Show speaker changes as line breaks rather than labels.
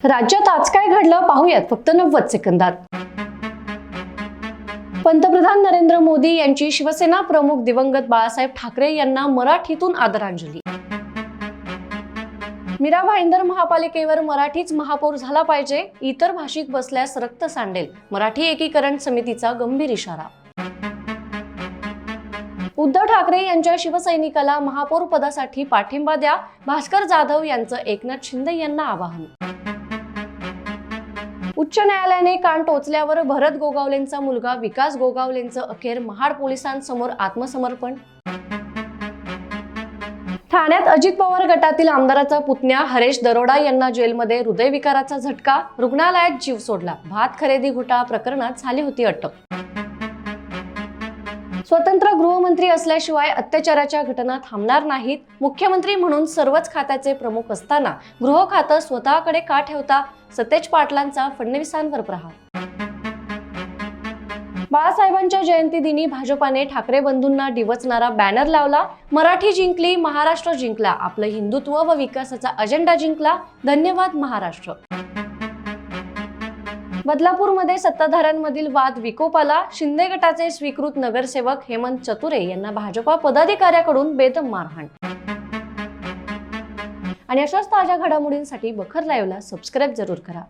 राज्यात आज काय घडलं पाहूयात फक्त 90 सेकंदात। पंतप्रधान नरेंद्र मोदी यांची शिवसेना प्रमुख दिवंगत बाळासाहेब ठाकरे यांना मराठीतून आदरांजली। मीरा भाईंदर महापालिकेवर मराठीच महापौर झाला पाहिजे, इतर भाषिक बसल्यास रक्त सांडेल, मराठी एकीकरण समितीचा गंभीर इशारा। उद्धव ठाकरे यांच्या शिवसैनिकाला महापौर पदासाठी पाठिंबा द्या, भास्कर जाधव यांचं एकनाथ शिंदे यांना आवाहन। उच्च न्यायालयाने कान टोचल्यावर भरत गोगावलेंचा मुलगा विकास गोगावलेंचं अखेर महाड पोलिसांसमोर आत्मसमर्पण। ठाण्यात अजित पवार गटातील आमदाराचा पुतण्या हरेश दरोडा यांना जेलमध्ये हृदयविकाराचा झटका, रुग्णालयात जीव सोडला। भात खरेदी घोटाळा प्रकरणात झाली होती अटक। स्वतंत्र गृहमंत्री असल्याशिवाय अत्याचाराच्या घटना थांबणार नाहीत, मुख्यमंत्री म्हणून सर्वच खात्याचे प्रमुख असताना गृह खातं स्वतःकडे का ठेवता, सतेज पाटलांचा फडणवीसांवर प्रहार। बाळासाहेबांच्या जयंती दिनी भाजपाने ठाकरे बंधूंना डिवचणारा बॅनर लावला। मराठी जिंकली, महाराष्ट्र जिंकला, आपलं हिंदुत्व व विकासाचा अजेंडा जिंकला, धन्यवाद महाराष्ट्र। बदलापूरमध्ये सत्ताधाऱ्यांमधील वाद विकोपाला, शिंदे गटाचे स्वीकृत नगरसेवक हेमंत चतुरे यांना भाजपा पदाधिकाऱ्याकडून बेदम मारहाण। आणि अशाच ताज्या घडामोडींसाठी बखर लाईव्हला सबस्क्राईब जरूर करा।